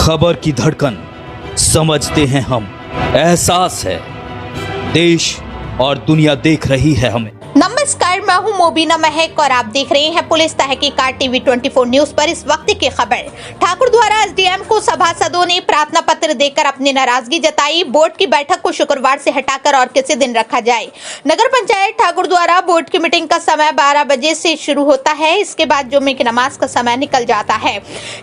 खबर की धड़कन समझते हैं हम, एहसास है देश और दुनिया देख रही है हमें। नमस्कार, मैं हूं मोबिना महक और आप देख रहे हैं पुलिस तहकीकात टीवी 24 न्यूज पर इस वक्त की खबर। ठाकुर द्वारा एसडीएम को सभासदों ने प्रार्थना पत्र देकर अपनी नाराजगी जताई। बोर्ड की बैठक को शुक्रवार से हटाकर और किसी दिन रखा जाए। नगर पंचायत ठाकुर द्वारा बोर्ड की मीटिंग का समय 12 बजे से शुरू होता है। इसके बाद जुम्मे की नमाज का समय निकल जाता है,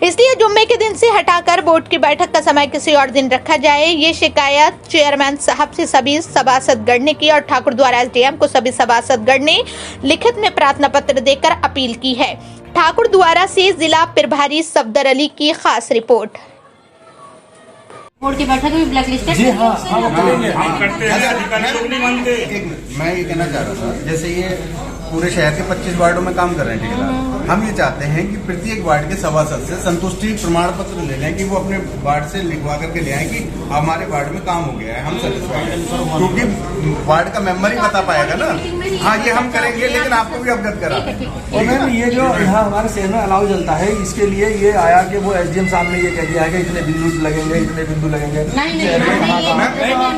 इसलिए जुम्मे के दिन से हटाकर बोर्ड की बैठक का समय किसी और दिन रखा जाए। ये शिकायत चेयरमैन साहब से सभी सभासदगण ने की और ठाकुर द्वारा एसडीएम को सभी सभासदगण ने लिखित में प्रार्थना पत्र देकर अपील की है। ठाकुर द्वारा से जिला प्रभारी सफदर अली की खास रिपोर्ट। बोर्ड की बैठक में ब्लैक लिस्टेड जी हाँ, हम करेंगे। हम करते हैं, अधिकारी लोग नहीं मानते। एक मिनट, मैं ये कहना चाह रहा था, जैसे ये पूरे शहर के 25 वार्डों में काम कर रहे हैं ठेकेदार। हम ये चाहते हैं कि प्रत्येक वार्ड के सभासद से संतुष्टि प्रमाण पत्र ले लें कि वो अपने वार्ड से लिखवा करके ले आए कि हमारे वार्ड में काम हो गया है, हम सेटिस्फाइड हैं। क्योंकि वार्ड का मेंबर ही बता पाएगा ना। हाँ, ये हम करेंगे, लेकिन आपको भी अवगत करा। और मैम ये जो यहाँ हमारे शहर में अलाव चलता है, इसके लिए ये आया कि वो एसडीएम साहब ने ये कह दिया है कि इतने बिंदु लगेंगे, इतने बिंदु लगेंगे।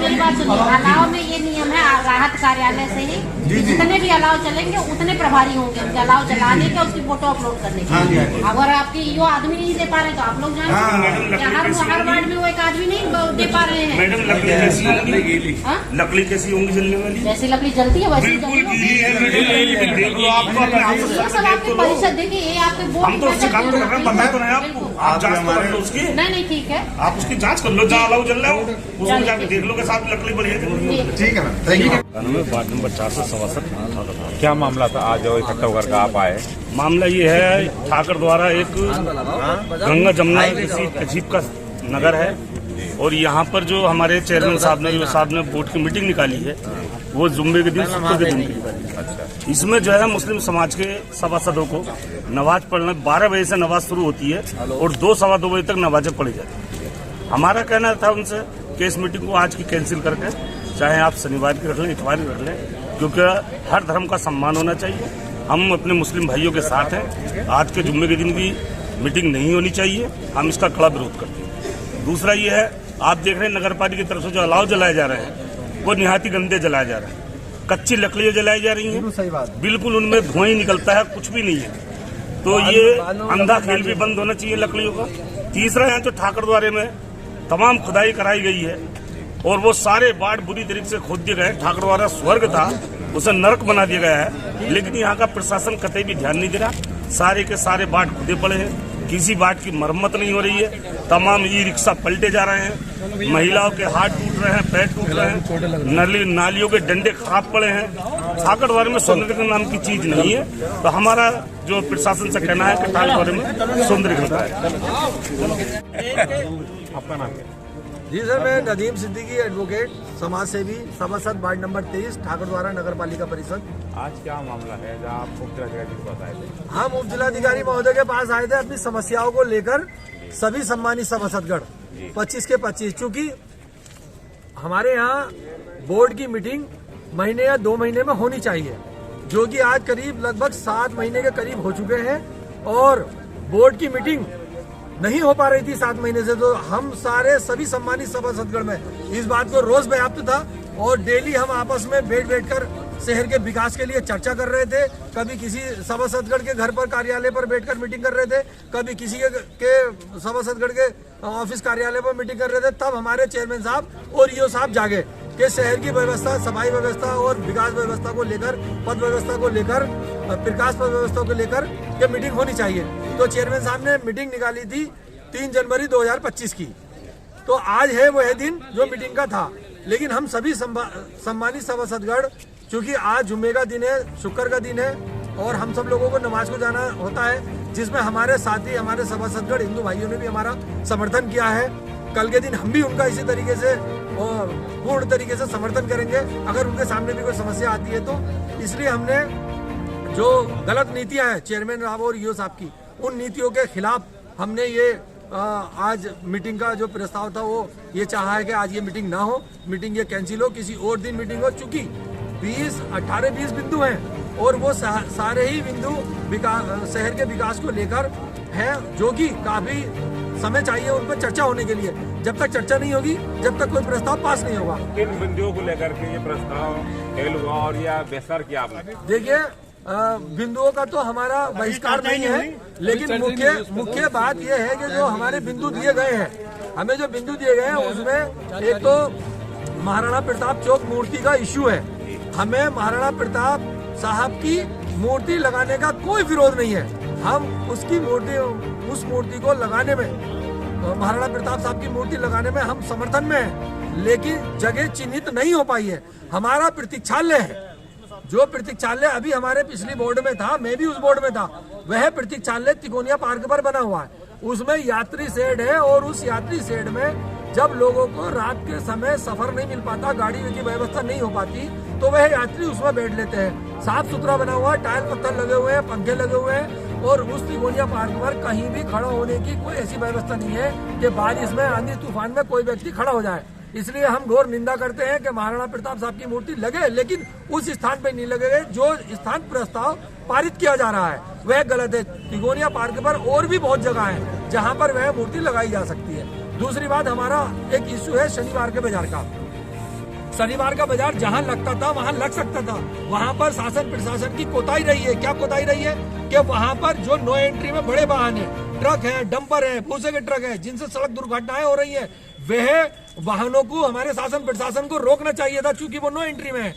मेरी बात सुनिए, अलाव में ये नियम है राहत कार्यालय से ही जितने भी अलाव चलेंगे उतने प्रभारी होंगे उनके अलाव चलाने के, उसकी फोटो अपलोड करने के। अगर आपकी यो आदमी नहीं दे पा रहे तो आप लोग जाएंगे। हर वार्ड में वो एक आदमी नहीं दे पा रहे हैं। मैडम लकड़ी कैसी होंगी? लकड़ी कैसी होंगी जलने वाली? जैसी लकड़ी जलती है वैसी सब आपके परिषद देखिए, ये आपके हम तो उससे काम कर रहे हैं, बता तो रहे हैं आपको। आप जांच तो कर लो उसकी। नहीं ठीक है, आप उसकी जांच कर लो, जहाँ अलाव जल रहा हो उसको जाके देख लो के साथ लकड़ी बढ़िया है। ठीक है ma'am, thank you. Ward number 467 क्या मामला था? आज जो इकट्ठा होकर के आप आए, मामला ये है, ठाकर द्वारा एक गंगा जमुना किसी तहजीब का नगर है और यहाँ पर जो हमारे चेयरमैन साहब ने बोर्ड की मीटिंग निकाली है, वो जुम्मे के दिन शुक्र के दिन की निकाली है। अच्छा। इसमें जो है मुस्लिम समाज के सभासदों को नमाज पढ़ना 12 बजे से नमाज शुरू होती है और 2 सवा 2 बजे तक नमाजें पढ़ी जाती है। हमारा कहना था उनसे कि इस मीटिंग को आज की कैंसिल करके चाहे आप शनिवार की रख लें, इतवार की रख लें, क्योंकि हर धर्म का सम्मान होना चाहिए। हम अपने मुस्लिम भाइयों के साथ हैं। आज के जुम्मे के दिन की मीटिंग नहीं होनी चाहिए, हम इसका कड़ा विरोध करते हैं। दूसरा ये है, आप देख रहे हैं नगर पालिका की तरफ से जो अलाव जलाए जा रहे हैं वो निहायती गंदे जलाए जा रहे हैं। कच्ची लकड़ियां जलाई जा रही हैं, सही बात, बिल्कुल उनमें धुआं ही निकलता है, कुछ भी नहीं है। तो ये अंधा खेल भी बंद होना चाहिए लकड़ियों का। तीसरा, यहाँ जो ठाकर द्वारे में तमाम खुदाई कराई गई है और वो सारे वार्ड बुरी तरीके से खोद दिए गए। ठाकर द्वारा स्वर्ग था, उसे नरक बना दिया गया है, लेकिन यहाँ का प्रशासन कतई भी ध्यान नहीं दे रहा। सारे के सारे वार्ड खुदे पड़े हैं, किसी वार्ड की मरम्मत नहीं हो रही है। तमाम ई रिक्शा पलटे जा रहे हैं, महिलाओं के हाथ टूट रहे हैं, पैर टूट रहे हैं, नालियों के डंडे खराब पड़े हैं। ठाकर द्वारे में सौंदर्य नाम की चीज नहीं है। तो हमारा जो प्रशासन से कहना है कि ठाकर द्वारे में सौंदर्य होता है। आपका नाम क्या? जी सर, मैं नदीम सिद्दीकी, एडवोकेट, समाज सेवी, सभासद वार्ड नंबर 23 ठाकुर द्वारा नगर पालिका परिषद। आज क्या मामला है जहाँ आप उपजिलाधिकारी के पास आए थे? हम उपजिलाधिकारी महोदय के पास आए थे अपनी समस्याओं को लेकर। सभी सम्मानित सभासदगण 25 के 25, चूंकि हमारे यहाँ बोर्ड की मीटिंग महीने या 2 महीने में होनी चाहिए, जो कि आज करीब लगभग 7 महीने के करीब हो चुके हैं और बोर्ड की मीटिंग नहीं हो पा रही थी 7 महीने से। तो हम सभी सम्मानित सभासदगण में इस बात को रोज व्याप्त था और डेली हम आपस में बैठ कर शहर के विकास के लिए चर्चा कर रहे थे। कभी किसी सभासदगण के घर पर कार्यालय पर बैठकर मीटिंग कर रहे थे, कभी किसी के सभासदगण के ऑफिस कार्यालय पर मीटिंग कर रहे थे। तब हमारे चेयरमैन साहब और ईओ साहब जागे कि शहर की व्यवस्था, सफाई व्यवस्था और विकास व्यवस्था को लेकर, पद व्यवस्था को लेकर, प्रकाश पद व्यवस्था को लेकर के मीटिंग होनी चाहिए। तो चेयरमैन साहब ने मीटिंग निकाली थी 3 जनवरी 2025 की। तो आज है वह दिन जो मीटिंग का था, लेकिन हम सभी सम्मानित सभासदगण, चूंकि आज जुम्मे का दिन है, शुक्र का दिन है और हम सब लोगों को नमाज को जाना होता है, जिसमें हमारे साथी, हमारे सभासदगण हिंदू भाइयों ने भी हमारा समर्थन किया है। कल के दिन हम भी उनका इसी तरीके से पूर्ण तरीके से समर्थन करेंगे अगर उनके सामने भी कोई समस्या आती है तो। इसलिए हमने जो गलत नीतियां हैं चेयरमैन राव और ईओ साहब की, उन नीतियों के खिलाफ हमने ये आज मीटिंग का जो प्रस्ताव था वो ये चाहा है कि आज ये मीटिंग ना हो, मीटिंग ये कैंसिल हो, किसी और दिन मीटिंग हो। चूंकि 18-20 बिंदु हैं और वो सारे ही बिंदु शहर के विकास को लेकर हैं, जो कि काफी समय चाहिए उन पर चर्चा होने के लिए। जब तक चर्चा नहीं होगी, जब तक कोई प्रस्ताव पास नहीं होगा। किन बिंदुओं को लेकर के ये प्रस्ताव फेल हुआ और या बेहतर किया आपने? देखिए, बिंदुओं का तो हमारा बहिष्कार नहीं है, लेकिन मुख्य बात यह है कि जो हमारे बिंदु दिए गए हैं, हमें जो बिंदु दिए गए हैं उसमें एक तो महाराणा प्रताप चौक मूर्ति का इश्यू है। हमें महाराणा प्रताप साहब की मूर्ति लगाने का कोई विरोध नहीं है। हम उस मूर्ति को लगाने में, महाराणा प्रताप साहब की मूर्ति लगाने में हम समर्थन में हैं, लेकिन जगह चिन्हित नहीं हो पाई है। हमारा प्रतीक्षालय है, जो प्रतीक्षालय अभी हमारे पिछली बोर्ड में था, मैं भी उस बोर्ड में था, वह प्रतीक्षालय तिकोनिया पार्क पर बना हुआ है। उसमें यात्री शेड है और उस यात्री शेड में जब लोगों को रात के समय सफर नहीं मिल पाता, गाड़ी की व्यवस्था नहीं हो पाती, तो वह यात्री उसमें बैठ लेते हैं। साफ सुथरा बना हुआ है, टाइल पत्थर लगे हुए हैं, पंखे लगे हुए हैं, और उस तिकोनिया पार्क पर कहीं भी खड़ा होने की कोई ऐसी व्यवस्था नहीं है कि बारिश में, आंधी तूफान में कोई व्यक्ति खड़ा हो जाए। इसलिए हम घोर निंदा करते हैं कि महाराणा प्रताप साहब की मूर्ति लगे, लेकिन उस स्थान पर नहीं लगेगा जो स्थान प्रस्ताव पारित किया जा रहा है वह गलत है। तिकोनिया पार्क पर और भी बहुत जगह है जहां पर वह मूर्ति लगाई जा सकती है। दूसरी बात, हमारा एक इश्यू है शनिवार के बाजार का। शनिवार का बाजार जहां लगता था वहां लग सकता था, वहां पर शासन प्रशासन की कोताही रही है। क्या कोताही रही है कि वहां पर जो नो एंट्री में बड़े वाहन है, ट्रक है, डंपर है, भूसे के ट्रक है, जिनसे सड़क दुर्घटनाएं हो रही है, वह वाहनों को हमारे शासन प्रशासन को रोकना चाहिए था, क्योंकि वो नो एंट्री में है।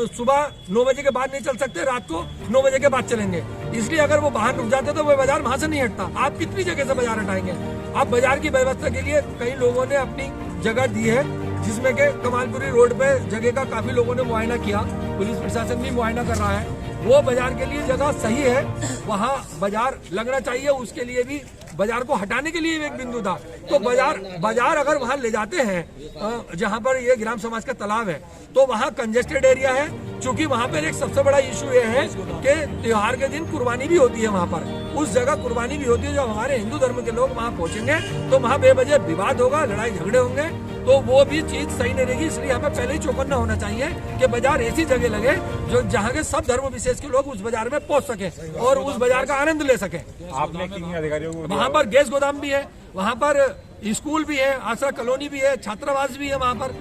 सुबह 9 बजे के बाद नहीं चल सकते, रात को 9 बजे के बाद चलेंगे। इसलिए अगर वो वाहन रुक जाते तो वो बाजार वहां से नहीं हटता। आप कितनी जगह से बाजार हटाएंगे? आप बाजार की व्यवस्था के लिए कई लोगों ने अपनी जगह दी है, जिसमें के कमालपुरी रोड पे जगह का काफी लोगों ने मुआयना किया, पुलिस प्रशासन भी मुआयना कर रहा है। वो बाजार के लिए जगह सही है, वहाँ बाजार लगना चाहिए। उसके लिए भी बाजार को हटाने के लिए एक बिंदु था। तो बाजार अगर वहाँ ले जाते हैं जहाँ पर ये ग्राम समाज का तालाब है, तो वहाँ कंजेस्टेड एरिया है। चूंकि वहाँ पर एक सबसे बड़ा इशू ये है कि त्योहार के दिन कुर्बानी भी होती है, वहाँ पर उस जगह कुर्बानी भी होती है। जब हमारे हिंदू धर्म के लोग वहाँ पहुंचेंगे तो वहाँ बेवजह विवाद होगा, लड़ाई झगड़े होंगे, तो वो भी चीज सही नहीं रहेगी। इसलिए हमें पहले ही चौकन्ना होना चाहिए कि बाजार ऐसी जगह लगे जो जहाँ के सब धर्म विशेष के लोग उस बाजार में पहुंच सके और उस बाजार का आनंद ले सके। आपने किन अधिकारियों को? वहाँ पर गैस गोदाम भी है, वहाँ पर स्कूल भी है, आश्रय कॉलोनी भी है, छात्रावास भी है, वहाँ पर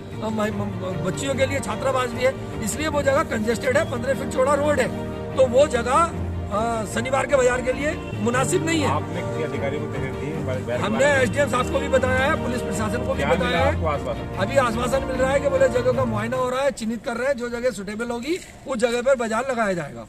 बच्चियों के लिए छात्रावास भी है। इसलिए वो जगह कंजेस्टेड है, 15 फीट चौड़ा रोड है, तो वो जगह शनिवार के बाजार के लिए मुनासिब नहीं है। आपने किसी अधिकारी को दी? हमने एसडीएम साहब को भी बताया है, पुलिस प्रशासन को भी बताया है। अभी आश्वासन मिल रहा है कि बोले जगह का मुआयना हो रहा है, चिन्हित कर रहे हैं, जो जगह सुटेबल होगी उस जगह पर बाजार लगाया जाएगा।